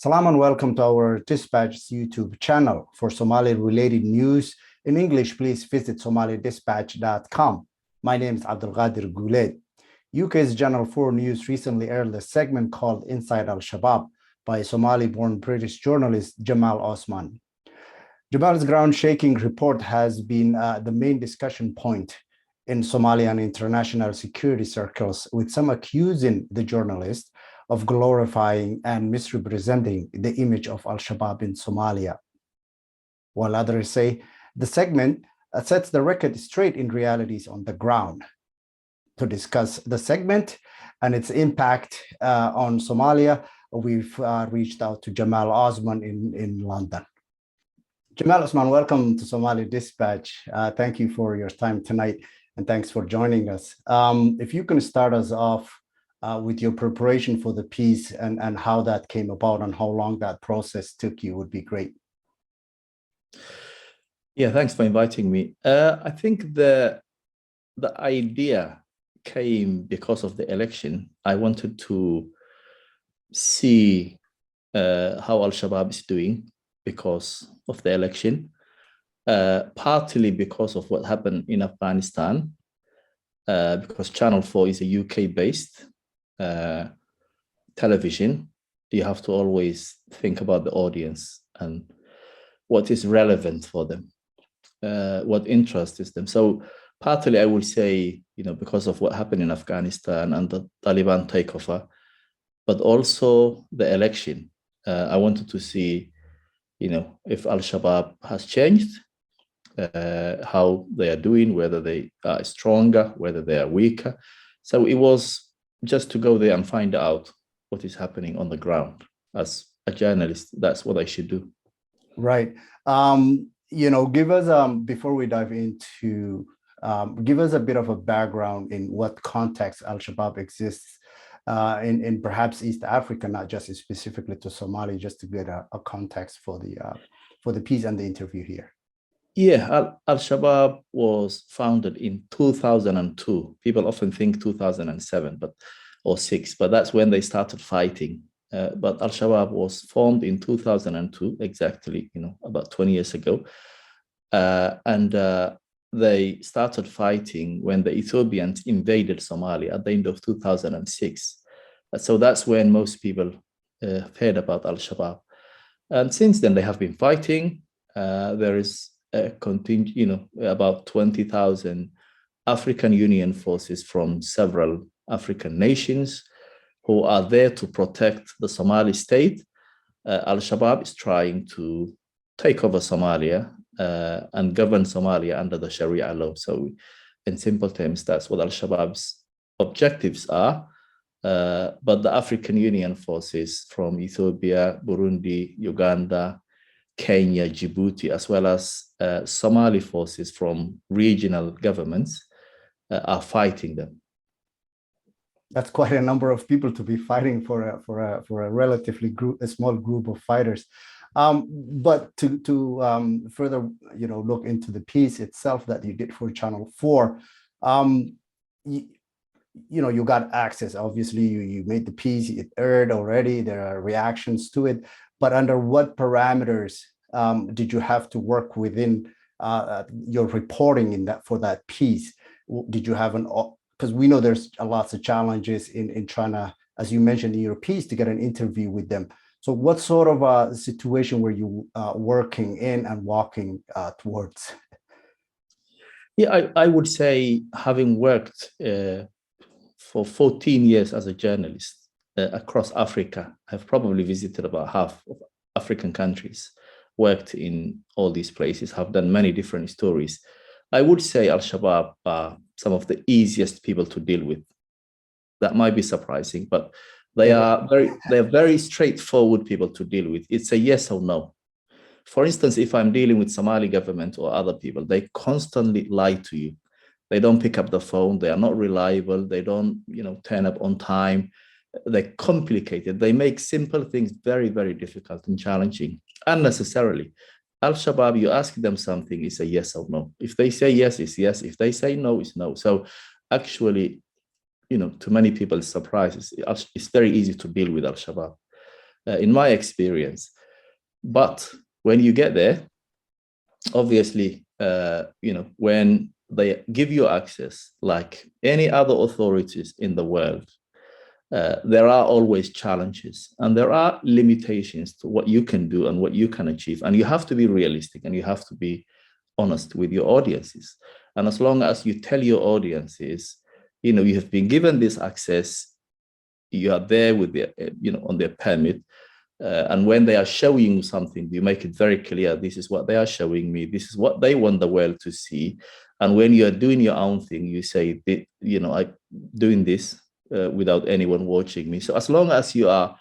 Salam and welcome to our Dispatch's YouTube channel. For Somali-related news in English, please visit somalidispatch.com. My name is Abdulqadir Guled. UK's Channel 4 News recently aired a segment called Inside Al-Shabaab by Somali-born British journalist Jamal Osman. Jamal's ground-shaking report has been the main discussion point in Somalia and international security circles, with some accusing the journalist of glorifying and misrepresenting the image of Al-Shabaab in Somalia, while others say the segment sets the record straight in realities on the ground. To discuss the segment and its impact on Somalia, we've reached out to Jamal Osman in London. Jamal Osman, welcome to Somali Dispatch. Thank you for your time tonight, and thanks for joining us. If you can start us off with your preparation for the piece and how that came about and how long that process took you, would be great. Yeah, thanks for inviting me. I think the idea came because of the election. I wanted to see how Al-Shabaab is doing because of the election, partly because of what happened in Afghanistan, because Channel 4 is a UK-based television. You have to always think about the audience and what is relevant for them, what interests them. So partly I would say, because of what happened in Afghanistan and the Taliban takeover, but also the election. I wanted to see, if Al-Shabaab has changed, how they are doing, whether they are stronger, whether they are weaker. So it was just to go there and find out what is happening on the ground. As a journalist, that's what I should do. Right. Give us, before we dive into, give us a bit of a background in what context Al-Shabaab exists in perhaps East Africa, not just specifically to Somalia, just to get a context for the piece and the interview here. Yeah, Al-Shabaab was founded in 2002. People often think 2007 or 6, but that's when they started fighting. But Al-Shabaab was formed in 2002, exactly, about 20 years ago. And they started fighting when the Ethiopians invaded Somalia at the end of 2006. So that's when most people heard about Al-Shabaab. And since then, they have been fighting. There is about 20,000 African Union forces from several African nations who are there to protect the Somali state. Al-Shabaab is trying to take over Somalia and govern Somalia under the Sharia law. So in simple terms, that's what Al-Shabaab's objectives are. But the African Union forces from Ethiopia, Burundi, Uganda, Kenya, Djibouti, as well as Somali forces from regional governments are fighting them. That's quite a number of people to be fighting for a relatively small group of fighters. But to further, look into the piece itself that you did for Channel 4, you got access. Obviously, you made the piece. It aired already. There are reactions to it. But under what parameters did you have to work within your reporting for that piece? Did you have because we know there's lots of challenges in trying to, as you mentioned in your piece, to get an interview with them. So what sort of a situation were you working in and walking towards? Yeah, I would say, having worked for 14 years as a journalist across Africa, I've probably visited about half of African countries, worked in all these places, have done many different stories. I would say Al-Shabaab are some of the easiest people to deal with. That might be surprising, but they are very straightforward people to deal with. It's a yes or no. For instance, if I'm dealing with Somali government or other people, they constantly lie to you. They don't pick up the phone. They are not reliable. They don't, turn up on time. They're complicated. They make simple things very, very difficult and challenging unnecessarily. Al-Shabaab, you ask them something, it's a yes or no. If they say yes, it's yes. If they say no, it's no. So actually, to many people's surprise, it's very easy to deal with Al-Shabaab. in my experience. But when you get there, obviously, when they give you access, like any other authorities in the world, there are always challenges and there are limitations to what you can do and what you can achieve. And you have to be realistic and you have to be honest with your audiences. And as long as you tell your audiences, you have been given this access, you are there with the, on their permit. And when they are showing you something, you make it very clear, this is what they are showing me, this is what they want the world to see. And when you are doing your own thing, you say, I'm doing this without anyone watching me. So as long as you are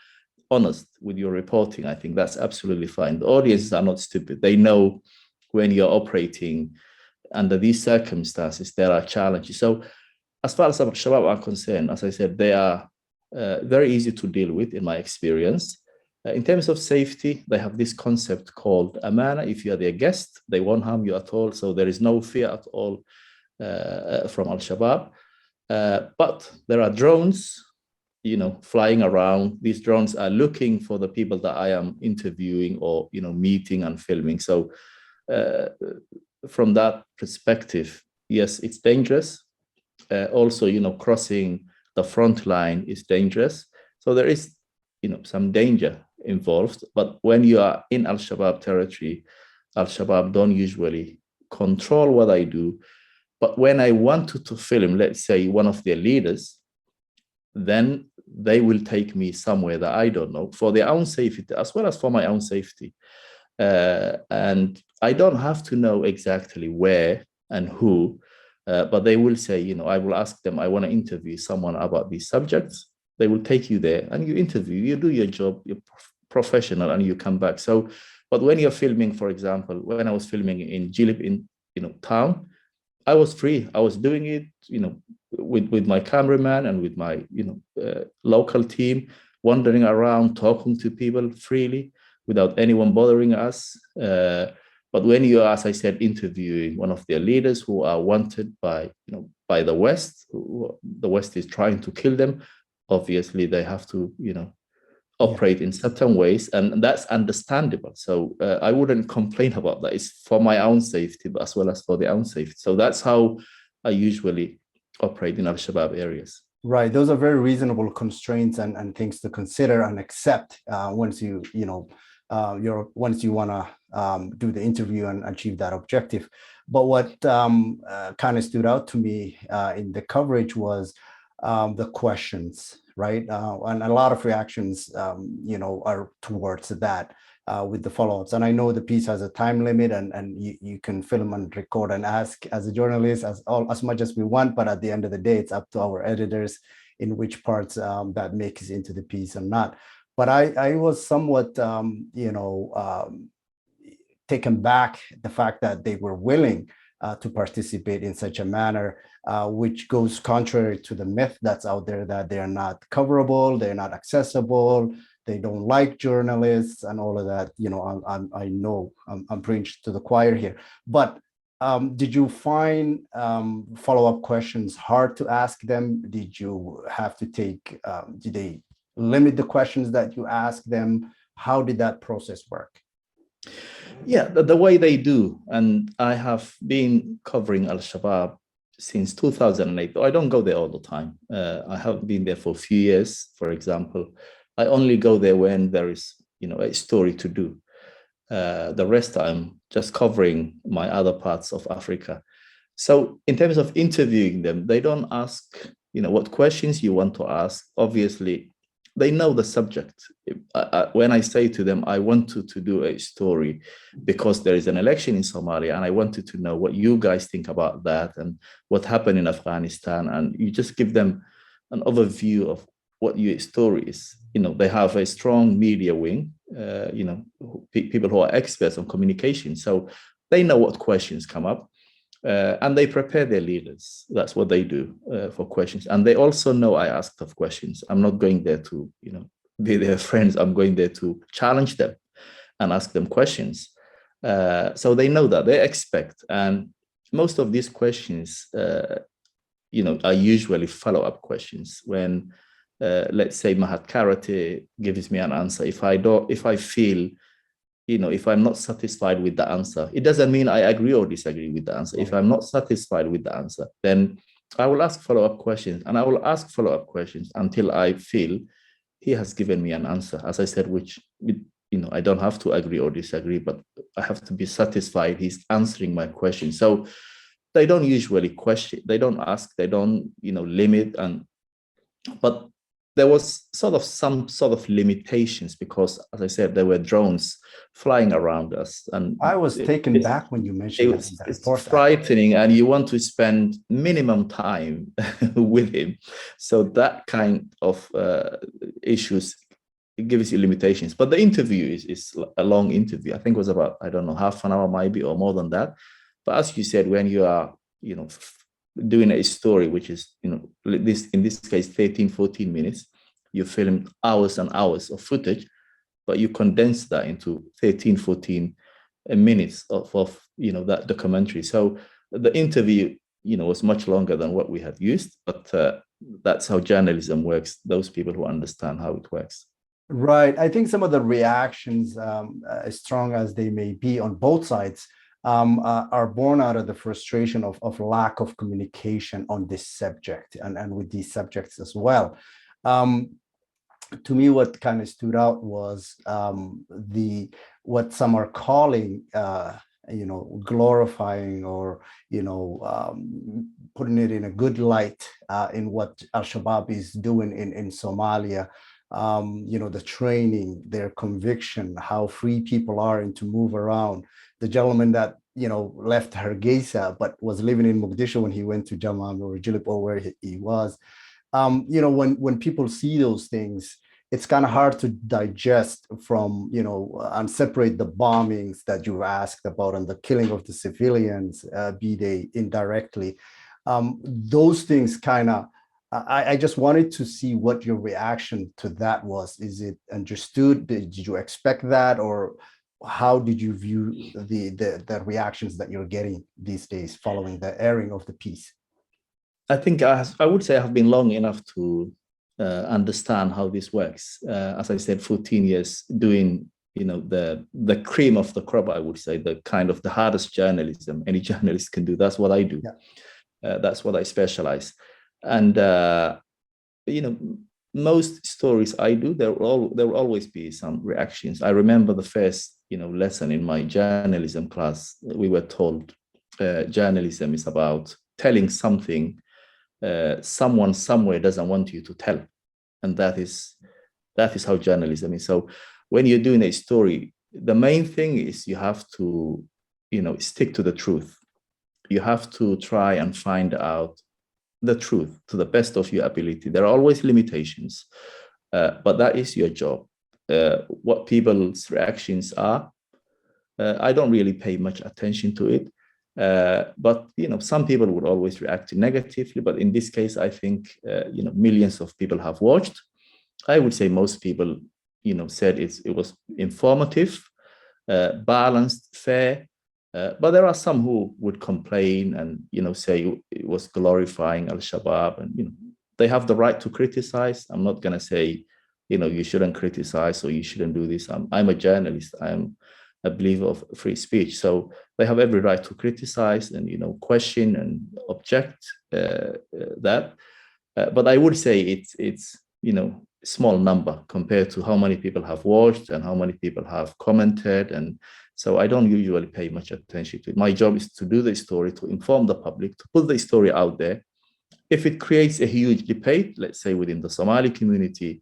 honest with your reporting, I think that's absolutely fine. The audiences are not stupid. They know when you're operating under these circumstances, there are challenges. So as far as Shabaab are concerned, as I said, they are very easy to deal with in my experience. In terms of safety, they have this concept called amana. If you are their guest, they won't harm you at all. So there is no fear at all from Al-Shabaab. But there are drones, flying around. These drones are looking for the people that I am interviewing or, meeting and filming. So from that perspective, yes, it's dangerous. Also, crossing the front line is dangerous. So there is, some danger involved. But when you are in Al-Shabaab territory, Al-Shabaab don't usually control what I do. But when I wanted to film, let's say, one of their leaders, then they will take me somewhere that I don't know for their own safety, as well as for my own safety. And I don't have to know exactly where and who, but they will say, I will ask them, I want to interview someone about these subjects. They will take you there and you interview, you do your job, you're professional, and you come back. So, but when you're filming, for example, when I was filming in Jilib in town, I was free. I was doing it, with my cameraman and with my local team, wandering around, talking to people freely without anyone bothering us. But when you are, as I said, interviewing one of their leaders who are wanted by the West, the West is trying to kill them, obviously they have to operate in certain ways, and that's understandable. So I wouldn't complain about that. It's for my own safety, but as well as for their own safety. So that's how I usually operate in Al-Shabaab areas. Right. Those are very reasonable constraints and things to consider and accept once you once you want to do the interview and achieve that objective. But what kind of stood out to me in the coverage was the questions, right? And a lot of reactions, are towards that with the follow-ups. And I know the piece has a time limit, and you can film and record and ask as a journalist as much as we want. But at the end of the day, it's up to our editors in which parts that makes into the piece or not. But I was somewhat, taken back the fact that they were willing to participate in such a manner, which goes contrary to the myth that's out there that they're not coverable, they're not accessible, they don't like journalists and all of that. I know I'm preaching to the choir here. But did you find follow-up questions hard to ask them? Did you have to did they limit the questions that you ask them? How did that process work? Yeah, the way they do. And I have been covering Al-Shabaab since 2008, though I don't go there all the time. I have been there for a few years, for example. I only go there when there is, a story to do. The rest I'm just covering my other parts of Africa. So in terms of interviewing them, they don't ask, what questions you want to ask. Obviously, they know the subject. When I say to them, I wanted to do a story because there is an election in Somalia, and I wanted to know what you guys think about that and what happened in Afghanistan. And you just give them an overview of what your story is. They have a strong media wing, people who are experts on communication. So they know what questions come up. And they prepare their leaders. That's what they do for questions. And they also know I ask tough questions. I'm not going there to, be their friends. I'm going there to challenge them and ask them questions. So they know that, they expect. And most of these questions, are usually follow-up questions when let's say Mahat Karate gives me an answer. If I feel, if I'm not satisfied with the answer, it doesn't mean I agree or disagree with the answer. If I'm not satisfied with the answer, then I will ask follow-up questions, and I will ask follow-up questions until I feel he has given me an answer, as I said, which, I don't have to agree or disagree, but I have to be satisfied he's answering my question. So they don't usually question, they don't ask, they don't, limit, but there was some sort of limitations because, as I said, there were drones flying around us, and I was taken back when you mentioned that in the it's report. frightening, and you want to spend minimum time with him. So that kind of issues, it gives you limitations. But the interview is a long interview. I think it was about, I don't know, half an hour maybe, or more than that. But as you said, when you are, doing a story, which is, in this case, 13, 14 minutes, you filmed hours and hours of footage, but you condense that into 13, 14 minutes of that documentary. So the interview, was much longer than what we had used, but that's how journalism works, those people who understand how it works. Right. I think some of the reactions, as strong as they may be on both sides, are born out of the frustration of lack of communication on this subject and with these subjects as well. To me, what kind of stood out was what some are calling, glorifying or putting it in a good light in what Al-Shabaab is doing in Somalia. The training, their conviction, how free people are and to move around. The gentleman that left Hargeisa but was living in Mogadishu when he went to Jamam or Jilip or where he was. When people see those things, it's kind of hard to digest from, and separate the bombings that you've asked about and the killing of the civilians, be they indirectly. Those things kind of, I just wanted to see what your reaction to that was. Is it understood? Did you expect that? Or how did you view the reactions that you're getting these days following the airing of the piece? I think I would say I have been long enough to understand how this works. As I said, 14 years doing, the cream of the crop, I would say, the kind of the hardest journalism any journalist can do. That's what I do. Yeah. That's what I specialize. And, most stories I do, there will always be some reactions. I remember the first, lesson in my journalism class. We were told journalism is about telling something someone somewhere doesn't want you to tell, and that is how journalism is. So when you're doing a story, the main thing is you have to stick to the truth. You have to try and find out the truth to the best of your ability. There are always limitations, but that is your job. What people's reactions are, I don't really pay much attention to it. But some people would always react negatively. But in this case, I think millions of people have watched. I would say most people said it was informative, balanced, fair. But there are some who would complain and say it was glorifying Al-Shabaab, and they have the right to criticize. I'm not going to say you shouldn't criticize or you shouldn't do this. I'm a journalist. I'm a believer of free speech. So they have every right to criticize and question and object that. But I would say it's small number compared to how many people have watched and how many people have commented, and so I don't usually pay much attention to it. My job is to do the story, to inform the public, to put the story out there. If it creates a huge debate, let's say within the Somali community,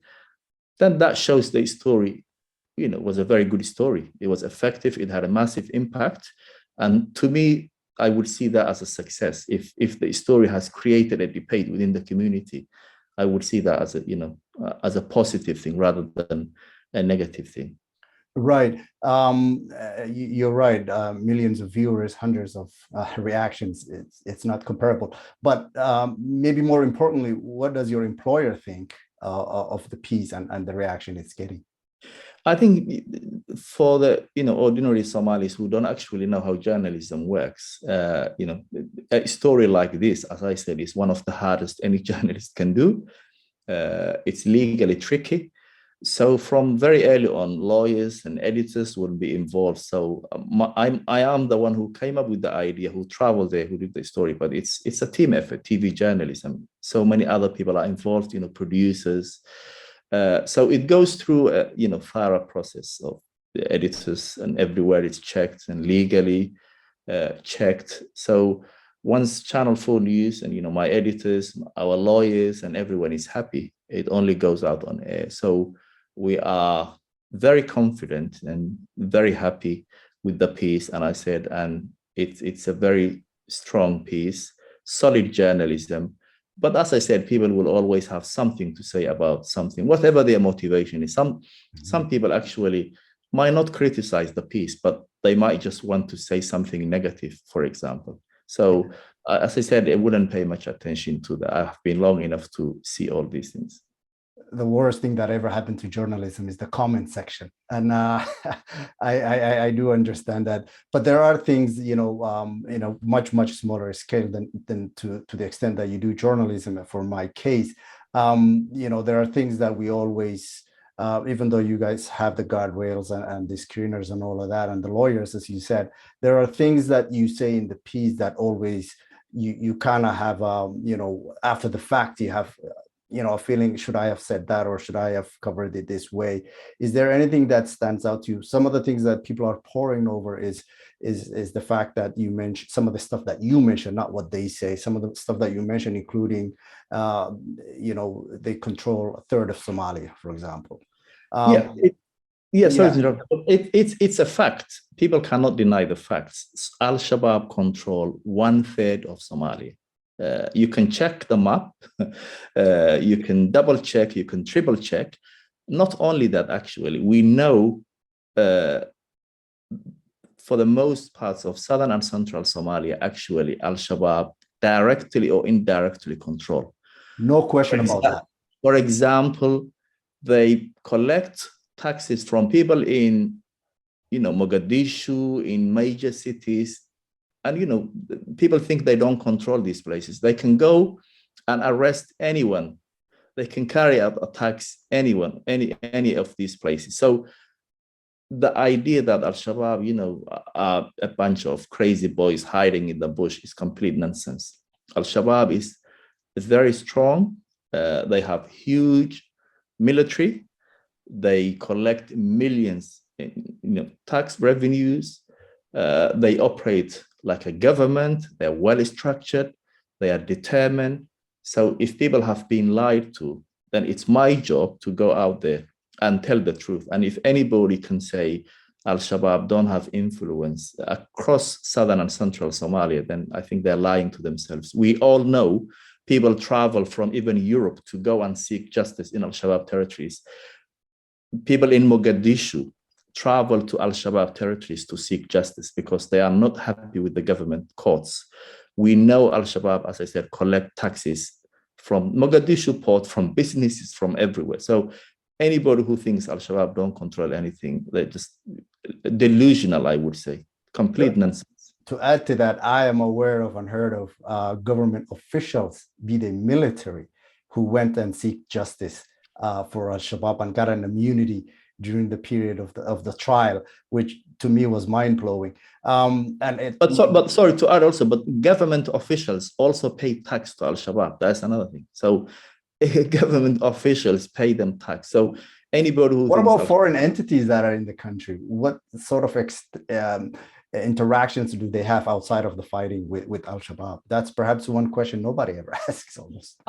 then that shows the story was a very good story. It was effective. It had a massive impact. And to me, I would see that as a success. If the story has created a debate within the community, I would see that as a positive thing rather than a negative thing. Right. You're right. Millions of viewers, hundreds of reactions. It's not comparable. But maybe more importantly, what does your employer think of the piece and the reaction it's getting? I think for the ordinary Somalis who don't actually know how journalism works, a story like this, as I said, is one of the hardest any journalist can do. It's legally tricky. So from very early on, lawyers and editors will be involved. So I am the one who came up with the idea, who traveled there, who did the story. But it's a team effort, TV journalism. So many other people are involved, producers. So it goes through a thorough process of the editors, and everywhere it's checked and legally checked. So once Channel 4 News and my editors, our lawyers, and everyone is happy, it only goes out on air. So we are very confident and very happy with the piece. And I said, and it's a very strong piece, solid journalism. But as I said, people will always have something to say about something, whatever their motivation is. Some people actually might not criticize the piece, but they might just want to say something negative, for example. So as I said, I wouldn't pay much attention to that. I've been long enough to see all these things. The worst thing that ever happened to journalism is the comment section, and I do understand that. But there are things, much smaller scale than to the extent that you do journalism. For my case, there are things that we always, even though you guys have the guardrails and the screeners and all of that, and the lawyers, as you said, there are things that you say in the piece that always you kind of have, after the fact, you have a feeling, should I have said that, or should I have covered it this way? Is there anything that stands out to you? Some of the things that people are poring over is the fact that you mentioned some of the stuff that you mentioned, not what they say. Some of the stuff that you mentioned, including, they control a third of Somalia, for example. Sorry to interrupt. It's a fact. People cannot deny the facts. Al-Shabaab control 1/3 of Somalia. You can check the map, you can double check, you can triple check. Not only that, actually, we know for the most parts of southern and central Somalia, actually, Al-Shabaab directly or indirectly control. No question about that. For example, they collect taxes from people in, Mogadishu, in major cities. And, people think they don't control these places. They can go and arrest anyone. They can carry out attacks anyone, any of these places. So the idea that Al-Shabaab, are a bunch of crazy boys hiding in the bush is complete nonsense. Al-Shabaab is very strong. They have huge military. They collect millions in tax revenues. They operate like a government. They're well structured. They are determined. So if people have been lied to, then it's my job to go out there and tell the truth. And if anybody can say Al-Shabaab don't have influence across southern and central Somalia, then I think they're lying to themselves. We all know people travel from even Europe to go and seek justice in Al-Shabaab territories. People in Mogadishu travel to Al-Shabaab territories to seek justice because they are not happy with the government courts. We know Al-Shabaab, as I said, collect taxes from Mogadishu port, from businesses, from everywhere. So anybody who thinks Al-Shabaab don't control anything, they're just delusional, I would say. Complete nonsense. To add to that, I am aware of unheard of government officials, be they military, who went and seek justice for Al-Shabaab and got an immunity during the period of the trial, which to me was mind-blowing. But sorry to add also, but government officials also pay tax to Al-Shabaab. That's another thing. So government officials pay them tax. So anybody who... What about foreign entities that are in the country? What sort of interactions do they have outside of the fighting with Al-Shabaab? That's perhaps one question nobody ever asks almost.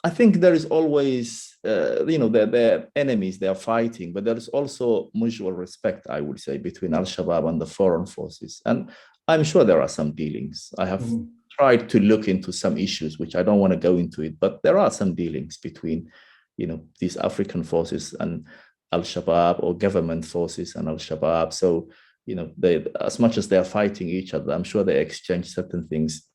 I think there is always, they're enemies, they are fighting, but there is also mutual respect, I would say, between Al-Shabaab and the foreign forces. And I'm sure there are some dealings. I have tried to look into some issues, which I don't want to go into it, but there are some dealings between, these African forces and Al-Shabaab, or government forces and Al-Shabaab. So, they, as much as they are fighting each other, I'm sure they exchange certain things.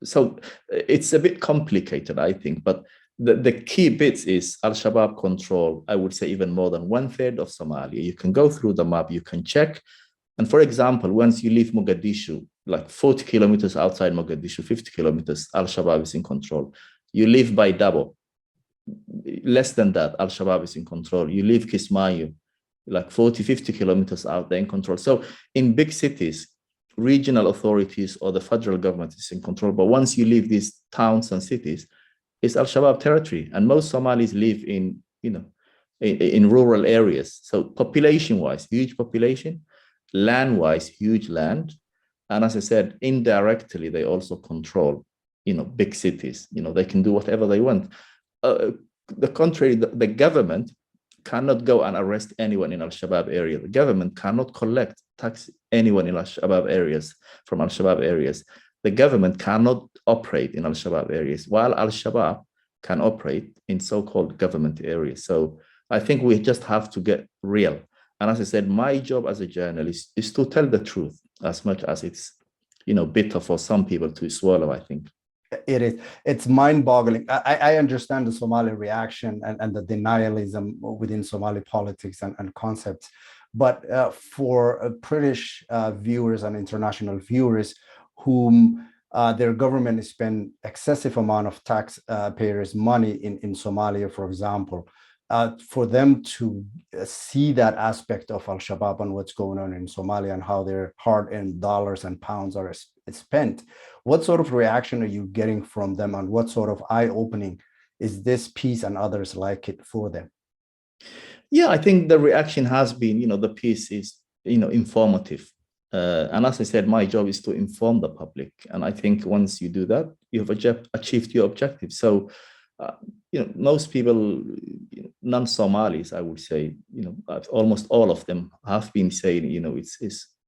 So it's a bit complicated, I think, but the key bits is Al-Shabaab control, I would say, even more than 1/3 of Somalia. You can go through the map, you can check. And for example, once you leave Mogadishu, like 40 kilometers outside Mogadishu, 50 kilometers, Al-Shabaab is in control. You leave by Dabo, less than that, Al-Shabaab is in control. You leave Kismayo, like 40, 50 kilometers out, they're in control. So in big cities, regional authorities or the federal government is in control. But once you leave these towns and cities, it's Al-Shabaab territory. And most Somalis live in, in rural areas. So population-wise, huge population, land-wise, huge land. And as I said, indirectly, they also control, big cities. They can do whatever they want. The contrary, the government cannot go and arrest anyone in Al-Shabaab area. The government cannot collect tax anyone in Al-Shabaab areas from Al-Shabaab areas. The government cannot operate in Al-Shabaab areas, while Al-Shabaab can operate in so-called government areas. So I think we just have to get real. And as I said, my job as a journalist is to tell the truth, as much as it's, bitter for some people to swallow, I think. It is. It's mind-boggling. I understand the Somali reaction and the denialism within Somali politics and concepts. But for British viewers and international viewers whom their government spend excessive amount of taxpayers' money in Somalia, for example, for them to see that aspect of Al-Shabaab and what's going on in Somalia and how their hard-earned dollars and pounds are spent, what sort of reaction are you getting from them, and what sort of eye-opening is this piece and others like it for them? Yeah, I think the reaction has been, the piece is, informative. And as I said, my job is to inform the public. And I think once you do that, you have achieved your objective. So, most people, non-Somalis, I would say, almost all of them have been saying,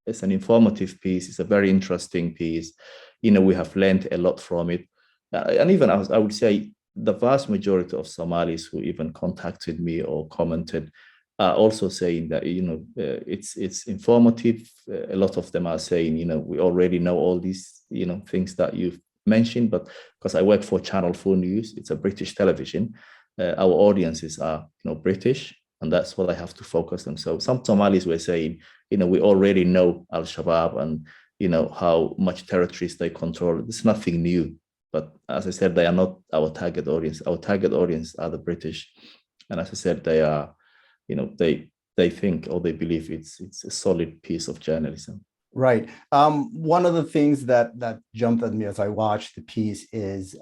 it's an informative piece. It's a very interesting piece. We have learned a lot from it. And even I would say the vast majority of Somalis who even contacted me or commented are also saying that, it's informative. A lot of them are saying, we already know all these, things that you've mentioned, but because I work for Channel 4 News, it's a British television. Our audiences are, British, and that's what I have to focus on. So some Somalis were saying, we already know Al-Shabaab and, how much territories they control. It's nothing new. But as I said, they are not our target audience. Our target audience are the British. And as I said, they are, they think or they believe it's a solid piece of journalism. Right. One of the things that jumped at me as I watched the piece is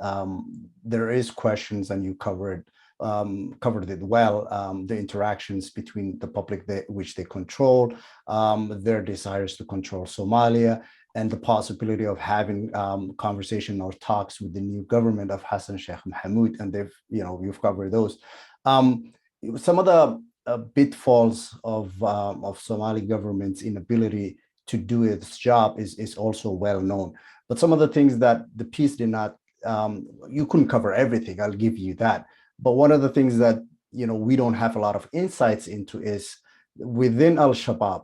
there is questions, and you covered it well, the interactions between the public which they control, their desires to control Somalia, and the possibility of having conversation or talks with the new government of Hassan Sheikh Mohamud, and you've covered those. Some of the pitfalls of Somali government's inability to do its job is also well known. But some of the things that the piece did not, you couldn't cover everything, I'll give you that. But one of the things that we don't have a lot of insights into is within Al-Shabaab,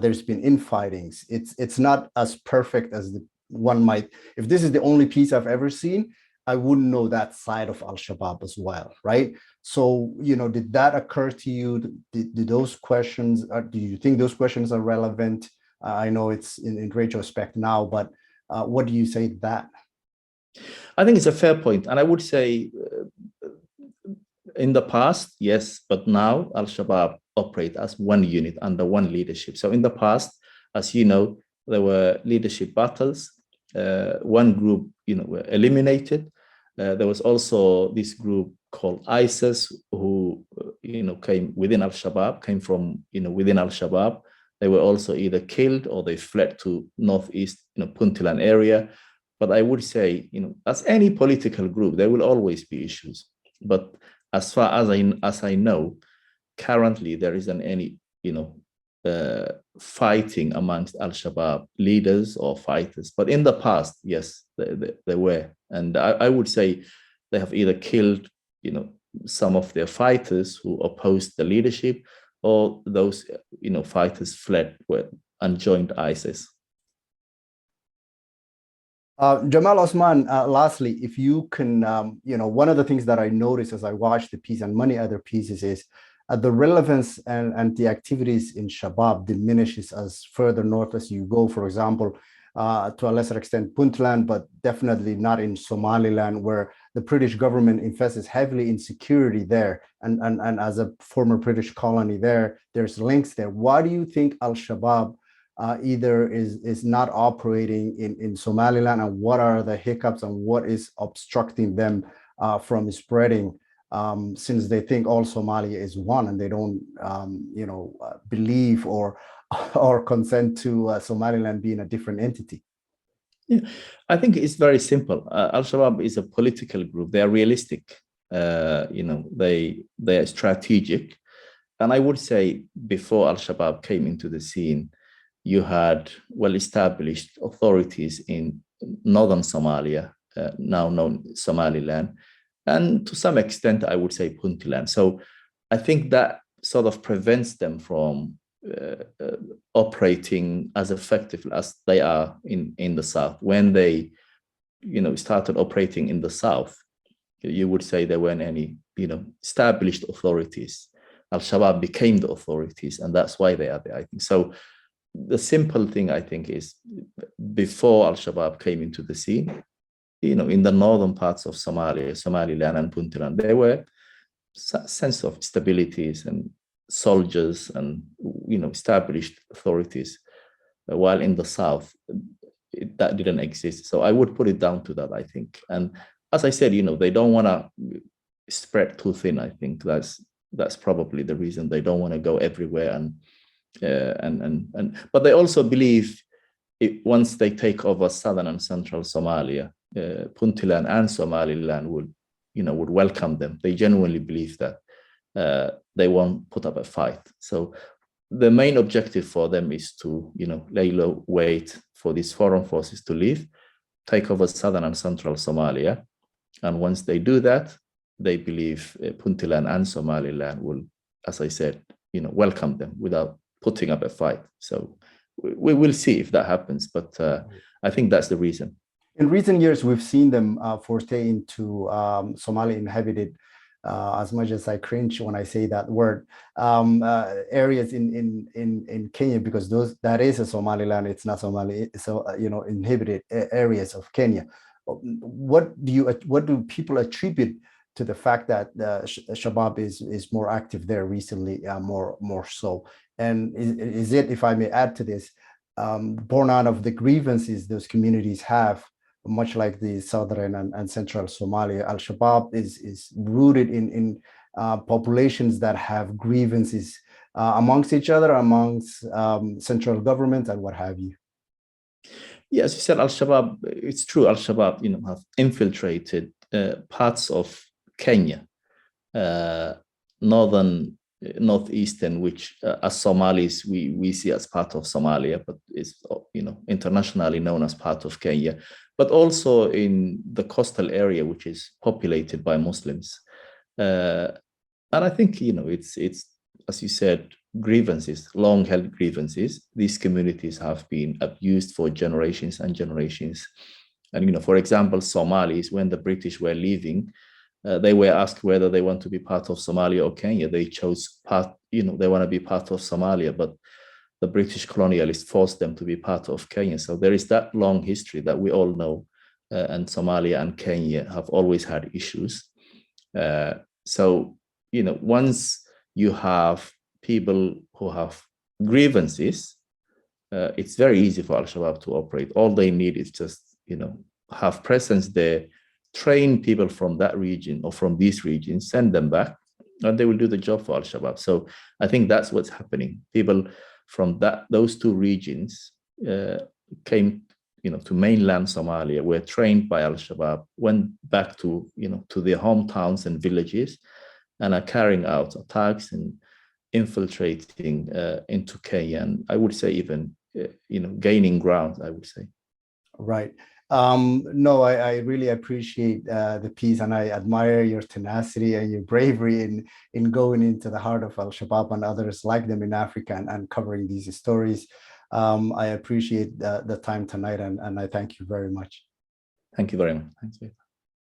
there's been infightings. It's not as perfect as the one might. If this is the only piece I've ever seen, I wouldn't know that side of Al-Shabaab as well, right? So, did that occur to you? Did those questions, do you think those questions are relevant? I know it's in retrospect now, but what do you say to that? I think it's a fair point. And I would say in the past, yes, but now Al-Shabaab operate as one unit under one leadership. So in the past, as you know, there were leadership battles. One group, were eliminated. There was also this group called ISIS, who, came within Al-Shabaab, came from, within Al-Shabaab. They were also either killed or they fled to northeast, Puntland area. But I would say, as any political group, there will always be issues. But as far as I know, currently there isn't any, fighting amongst Al-Shabaab leaders or fighters. But in the past, yes, there were. And I would say they have either killed, some of their fighters who opposed the leadership, or those, fighters fled and joined ISIS. Jamal Osman, lastly, if you can, one of the things that I noticed as I watched the piece and many other pieces is the relevance and the activities in Shabaab diminishes as further north as you go. For example, to a lesser extent, Puntland, but definitely not in Somaliland, where the British government invests heavily in security there. And as a former British colony there, there's links there. Why do you think Al-Shabaab either is not operating in Somaliland, and what are the hiccups and what is obstructing them from spreading, since they think all Somalia is one and they don't, believe or consent to Somaliland being a different entity? Yeah, I think it's very simple. Al-Shabaab is a political group. They are realistic. They are strategic. And I would say before Al-Shabaab came into the scene, you had well-established authorities in northern Somalia, now known Somaliland, and to some extent, I would say Puntland. So I think that sort of prevents them from operating as effectively as they are in the south. When they, started operating in the south, you would say there weren't any, established authorities. Al-Shabaab became the authorities, and that's why they are there, I think. So the simple thing, I think, is before Al-Shabaab came into the scene, in the northern parts of Somalia, Somaliland and Puntland, there were a sense of stabilities and soldiers and, established authorities, while in the south, that didn't exist. So I would put it down to that, I think. And as I said, they don't want to spread too thin. I think that's probably the reason they don't want to go everywhere. But they also believe once they take over southern and central Somalia, Puntland and Somaliland would welcome them. They genuinely believe that they won't put up a fight. So the main objective for them is to, lay low, wait for these foreign forces to leave, take over southern and central Somalia. And once they do that, they believe Puntland and Somaliland will, as I said, welcome them without putting up a fight. So we will see if that happens, but I think that's the reason. In recent years, we've seen them forte into Somali inhabited, as much as I cringe when I say that word, areas in Kenya, because that is a Somaliland. It's not Somali. So inhabited areas of Kenya. What do people attribute to the fact that Shabaab is more active there recently, more so? And is it, if I may add to this, born out of the grievances those communities have, much like the southern and central Somalia? Al-Shabaab is rooted in populations that have grievances amongst each other, amongst central government and what have you. Yes, you said Al-Shabaab. It's true. Al-Shabaab, have infiltrated parts of Kenya, northeastern, which as Somalis we see as part of Somalia, but is internationally known as part of Kenya, but also in the coastal area, which is populated by Muslims. And I think it's as you said, grievances, long-held grievances. These communities have been abused for generations and generations. And for example, Somalis, when the British were leaving, they were asked whether they want to be part of Somalia or Kenya. They chose they want to be part of Somalia, but the British colonialists forced them to be part of Kenya. So there is that long history that we all know, and Somalia and Kenya have always had issues. So, once you have people who have grievances, it's very easy for Al-Shabaab to operate. All they need is just, have presence there, train people from that region or from these regions, send them back, and they will do the job for Al-Shabaab. So I think that's what's happening. People from those two regions came, to mainland Somalia, were trained by Al-Shabaab, went back to, to their hometowns and villages, and are carrying out attacks and infiltrating into Kenya, and I would say even, gaining ground, I would say. Right. No, I really appreciate the piece, and I admire your tenacity and your bravery in going into the heart of Al-Shabaab and others like them in Africa and covering these stories. I appreciate the time tonight, and I thank you very much. Thank you very much. Thanks.